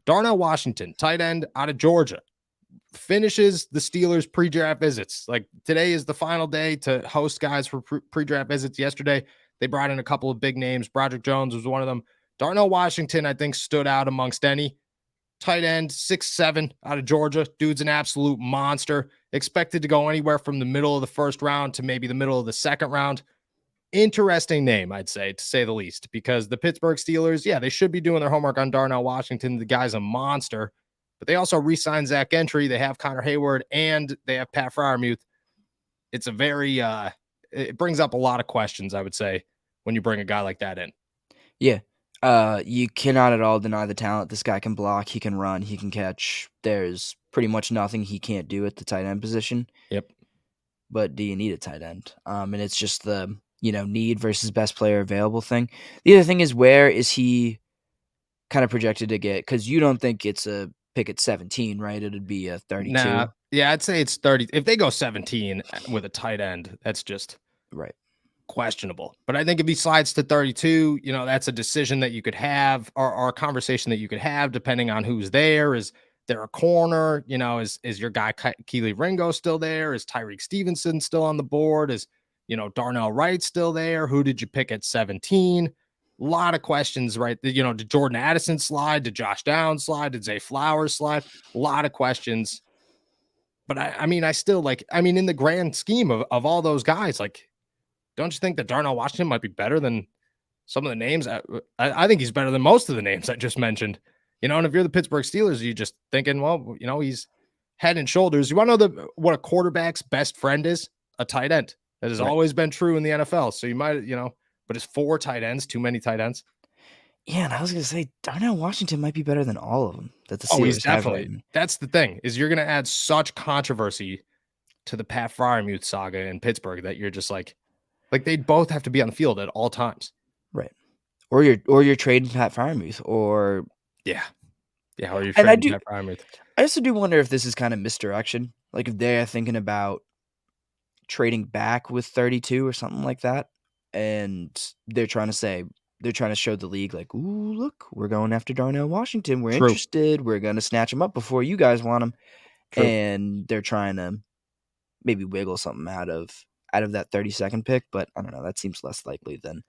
Darnell Washington, tight end out of Georgia, finishes the Steelers pre-draft visits. Like today is the final day to host guys for pre-draft visits. Yesterday, they brought in a couple of big names. Broderick Jones was one of them. Darnell Washington, I think, stood out amongst any. Tight end, 6'7" out of Georgia. Dude's an absolute monster. Expected to go anywhere from the middle of the first round to maybe the middle of the second round. Interesting name, I'd say, to say the least, because the Pittsburgh Steelers, yeah, they should be doing their homework on Darnell Washington. The guy's a monster, but they also re-signed Zach Gentry. They have Connor Hayward and they have Pat Freiermuth. It's a very, it brings up a lot of questions, I would say, when you bring a guy like that in. Yeah. You cannot at all deny the talent. This guy can block, he can run, he can catch. There's pretty much nothing he can't do at the tight end position. Yep. But do you need a tight end? And it's just the, need versus best player available thing. The other thing is, where is he kind of projected to get? Because you don't think it's a pick at 17, right? It'd be a 32. Nah, yeah, I'd say it's 30. If they go 17 with a tight end, that's just right. Questionable. But I think if he slides to 32, that's a decision that you could have, or a conversation that you could have depending on who's there. Is there a corner? Is your guy Keely Ringo still there? Is Tyreek Stevenson still on the board? Is Darnell Wright still there? Who did you pick at 17? A lot of questions, right? Did Jordan Addison slide? Did Josh Downs slide? Did Zay Flowers slide? A lot of questions. But I still in the grand scheme of all those guys, don't you think that Darnell Washington might be better than some of the names? I think he's better than most of the names I just mentioned. And if you're the Pittsburgh Steelers, you're just thinking, well, he's head and shoulders. You want to know what a quarterback's best friend is? A tight end. That has always been true in the NFL. So you might, but it's 4 tight ends, too many tight ends. Yeah, and I was going to say Darnell Washington might be better than all of them that the Steelers he's definitely have. That's the thing, is you're going to add such controversy to the Pat Freiermuth saga in Pittsburgh that you're just like they'd both have to be on the field at all times. Right. Or you're trading Pat Freiermuth, or yeah, or you're trading Pat Freiermuth. I also do wonder if this is kind of misdirection. Like if they're thinking about trading back with 32 or something like that, and they're trying to show the league like, ooh, look, we're going after Darnell Washington. We're interested. We're going to snatch him up before you guys want him. True. And they're trying to maybe wiggle something out of that 32nd pick, but I don't know. That seems less likely than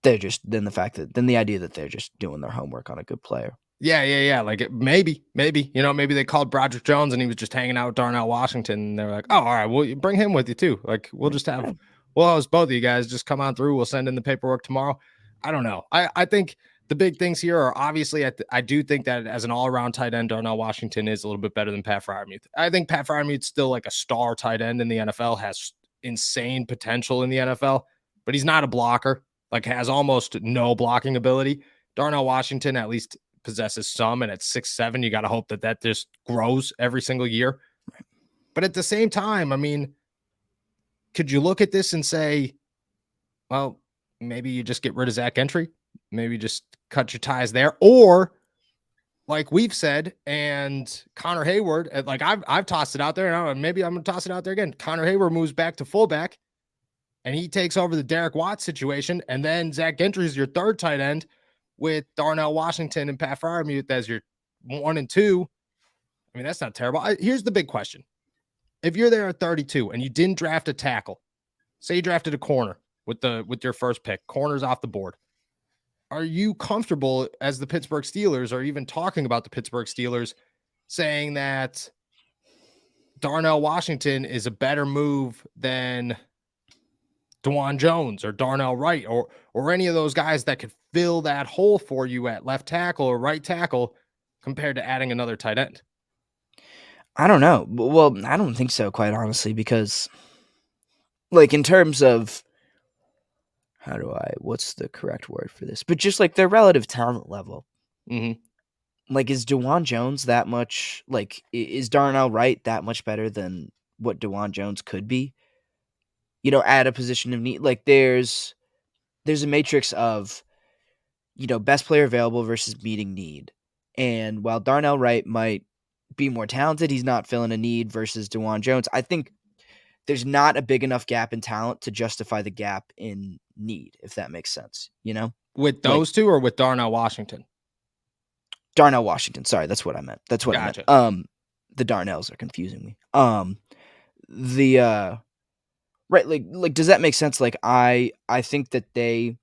the idea that they're just doing their homework on a good player. Yeah. Like maybe, maybe they called Broderick Jones and he was just hanging out with Darnell Washington. And they're like, oh, all right, well, you bring him with you too. Like we'll host both of you guys. Just come on through. We'll send in the paperwork tomorrow. I don't know. I think the big things here are obviously I do think that as an all-around tight end, Darnell Washington is a little bit better than Pat Freiermuth. I think Pat Freiermuth's still like a star tight end in the NFL, has insane potential in the NFL, but he's not a blocker, has almost no blocking ability. Darnell Washington at least possesses some, and at 6'7", you got to hope that just grows every single year. Right. But at the same time, could you look at this and say, well, maybe you just get rid of Zach Gentry, maybe just cut your ties there, or like we've said, and Connor Hayward, I've tossed it out there, and maybe I'm going to toss it out there again. Connor Hayward moves back to fullback, and he takes over the Derek Watt situation, and then Zach Gentry is your third tight end with Darnell Washington and Pat Freiermuth as your 1 and 2. That's not terrible. Here's the big question. If you're there at 32 and you didn't draft a tackle, say you drafted a corner with your first pick, corners off the board, are you comfortable as the Pittsburgh Steelers, or even talking about the Pittsburgh Steelers, saying that Darnell Washington is a better move than DeJuan Jones or Darnell Wright or any of those guys that could fill that hole for you at left tackle or right tackle compared to adding another tight end? I don't know. Well, I don't think so, quite honestly, because in terms of what's the correct word for this? But just their relative talent level. Mm-hmm. Is DeJuan Jones that much, is Darnell Wright that much better than what DeJuan Jones could be? At a position of need. There's a matrix of, best player available versus meeting need. And while Darnell Wright might be more talented, he's not filling a need versus DeJuan Jones. I think there's not a big enough gap in talent to justify the gap in need, if that makes sense, With those two or with Darnell Washington? Darnell Washington. Sorry, that's what I meant. That's what I Gotcha. meant. The Darnells are confusing me. The right, like, does that make sense? Like, I think that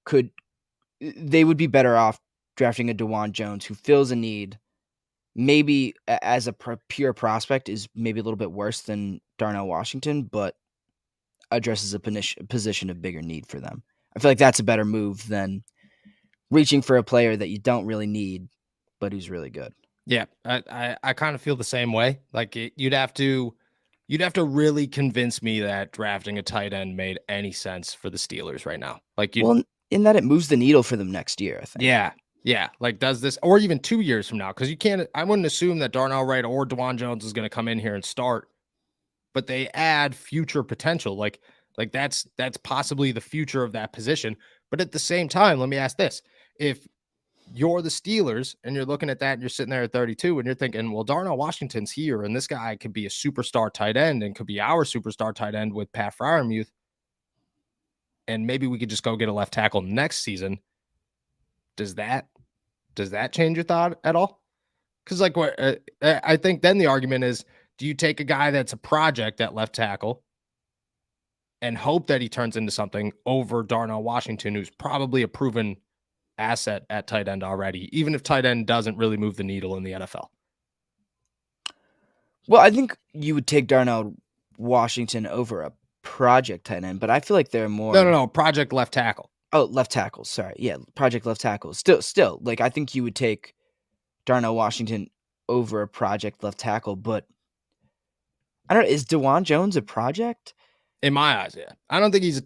could they would be better off drafting a DeJuan Jones who fills a need. Maybe as a pure prospect is maybe a little bit worse than Darnell Washington, but addresses a position of bigger need for them. I feel like that's a better move than reaching for a player that you don't really need, but who's really good. Yeah, I kind of feel the same way. Like you'd have to really convince me that drafting a tight end made any sense for the Steelers right now. Like Well, in that it moves the needle for them next year, I think. Yeah. Like does this, or even 2 years from now? Because you can't. I wouldn't assume that Darnell Wright or DeJuan Jones is going to come in here and start, but they add future potential. Like that's possibly the future of that position. But at the same time, let me ask this: if you're the Steelers and you're looking at that and you're sitting there at 32 and you're thinking, well, Darnell Washington's here and this guy could be a superstar tight end and could be our superstar tight end with Pat Freiermuth, and maybe we could just go get a left tackle next season. Does that change your thought at all? Because like what I think then the argument is, do you take a guy that's a project at left tackle and hope that he turns into something over Darnell Washington, who's probably a proven asset at tight end already, even if tight end doesn't really move the needle in the NFL? Well, I think you would take Darnell Washington over a project tight end, but I feel like they're more No, project left tackle. Oh, left tackle. Sorry. Yeah, project left tackle. Still, like I think you would take Darnell Washington over a project left tackle, but I don't know. Is DeJuan Jones a project? In my eyes, yeah. I don't think he's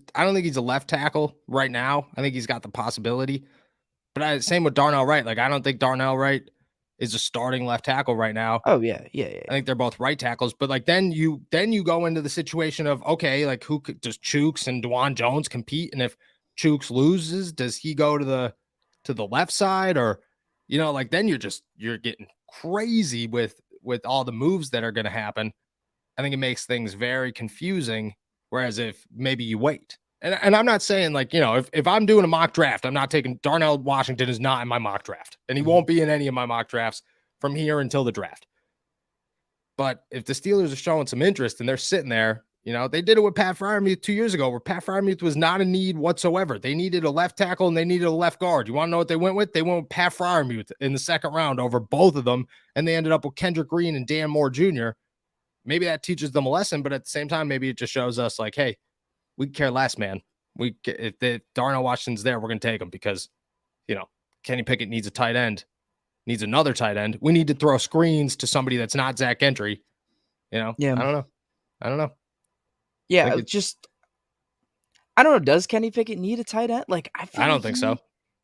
a left tackle right now. I think he's got the possibility. But same with Darnell Wright. Like I don't think Darnell Wright is a starting left tackle right now. Oh yeah. I think they're both right tackles. But like then you go into the situation of, okay, like does Chooks and DeJuan Jones compete? And if Chooks loses, does he go to the left side? Or, like then you're getting crazy with all the moves that are going to happen. I think it makes things very confusing. Whereas if maybe you wait, and I'm not saying like, if I'm doing a mock draft, I'm not taking Darnell Washington is not in my mock draft, and he won't be in any of my mock drafts from here until the draft. But if the Steelers are showing some interest and they're sitting there, they did it with Pat Freiermuth 2 years ago, where Pat Freiermuth was not a need whatsoever. They needed a left tackle and they needed a left guard. You want to know what they went with? They went with Pat Freiermuth in the second round over both of them, and they ended up with Kendrick Green and Dan Moore Jr. Maybe that teaches them a lesson, but at the same time, maybe it just shows us like, hey, we care less, man. If the Darnell Washington's there, we're going to take him because, Kenny Pickett needs a tight end, needs another tight end. We need to throw screens to somebody that's not Zach Gentry. Yeah. I don't know. Yeah, I don't know. Does Kenny Pickett need a tight end? Like, I don't think so.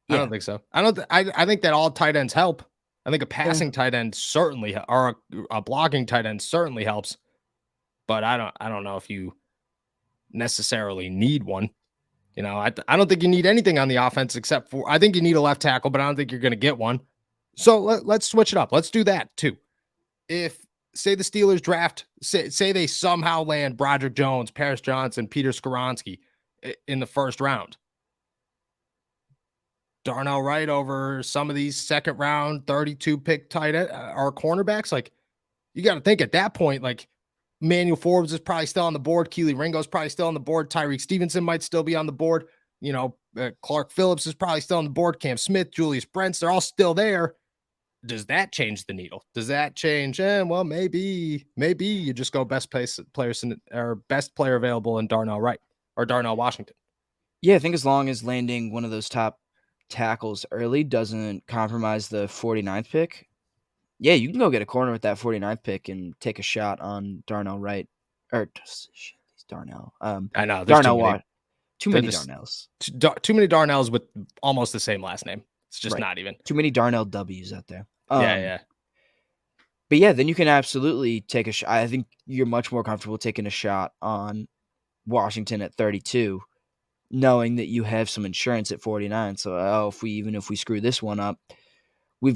Yeah. I don't think so. I think that all tight ends help. I think a passing tight end certainly, or a blocking tight end certainly helps. But I don't know if you necessarily need one. I don't think you need anything on the offense except for, I think you need a left tackle, but I don't think you're going to get one. So let's switch it up. Let's do that too. If say the Steelers draft, say they somehow land Broderick Jones, Paris Johnson, Peter Skoronski in the first round, Darnell Wright over some of these second round 32 pick tight end or cornerbacks, like you got to think at that point, like Manuel Forbes is probably still on the board. Keely Ringo's probably still on the board. Tyreek Stevenson might still be on the board. Clark Phillips is probably still on the board. Cam Smith, Julius Brents, they're all still there. Does that change the needle? Does that change? Well, maybe you just go best player available in Darnell Wright or Darnell Washington. Yeah, I think as long as landing one of those top tackles early doesn't compromise the 49th pick, yeah, you can go get a corner with that 49th pick and take a shot on Darnell Wright. Or Darnell. I know. Darnell Too many Darnells. Too many Darnells with almost the same last name. It's just not even. Too many Darnell W's out there. Yeah. But yeah, then you can absolutely take a shot. I think you're much more comfortable taking a shot on Washington at 32, knowing that you have some insurance at 49. So if we screw this one up, we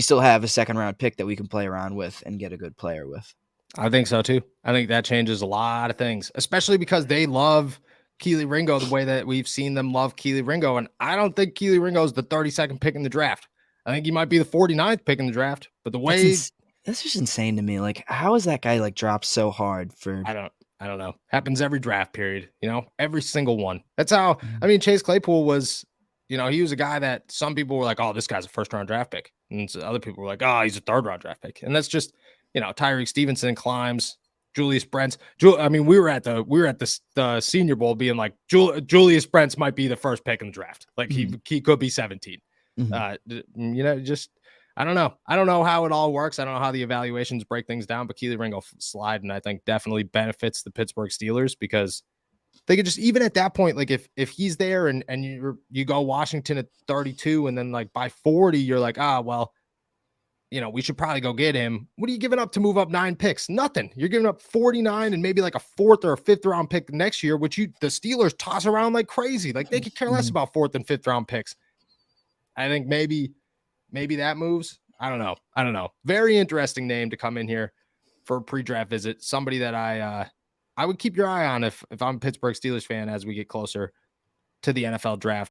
still have a second round pick that we can play around with and get a good player with. I think so too. I think that changes a lot of things, especially because they love Keely Ringo the way that we've seen them love Keely Ringo. And I don't think Keely Ringo is the 32nd pick in the draft. I think he might be the 49th pick in the draft. But the way that's just insane to me. Like, how is that guy like dropped so hard for? I don't know. Happens every draft period, every single one. That's how. I mean, Chase Claypool was, he was a guy that some people were like, oh, this guy's a first-round draft pick, and so other people were like, oh, he's a third-round draft pick, and that's just, Tyreek Stevenson climbs. Julius Brents. I mean, we were at the Senior Bowl being like Julius Brents might be the first pick in the draft. Like he could be 17. Just I don't know. I don't know how it all works. I don't know how the evaluations break things down, but Keely Ringo slide, and I think definitely benefits the Pittsburgh Steelers because they could just, even at that point, like if he's there and you go Washington at 32, and then like by 40, you're like, well, we should probably go get him. What are you giving up to move up 9 picks? Nothing. You're giving up 49 and maybe like a 4th or a 5th round pick next year, which the Steelers toss around like crazy. Like they could care less about 4th and 5th round picks. I think maybe that moves. I don't know. Very interesting name to come in here for a pre-draft visit. Somebody that I would keep your eye on if I'm a Pittsburgh Steelers fan as we get closer to the NFL draft.